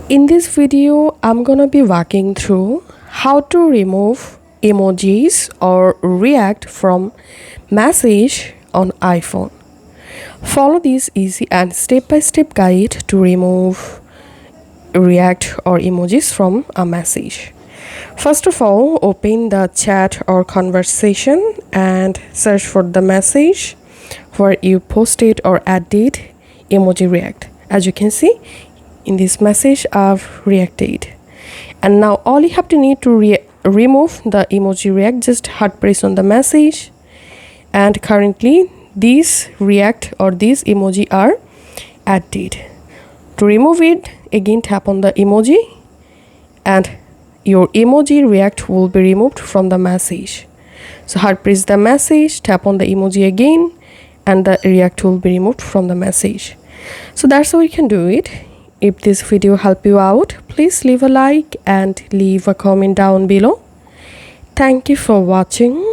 In this video, I'm gonna be walking through how to remove emojis or react from message on iPhone. Follow this easy and step-by-step guide to remove react or emojis from a message. First of all, open the chat or conversation and search for the message where you posted or added emoji react. As you can see, in this message I've reacted, and now all you have to need to remove the emoji react, just hard press on the message, and currently these react or these emoji are added. To remove it, again tap on the emoji and your emoji react will be removed from the message. So hard press the message, tap on the emoji again, and the react will be removed from the message. So that's how you can do it. If this video helped you out, please leave a like and leave a comment down below. Thank you for watching.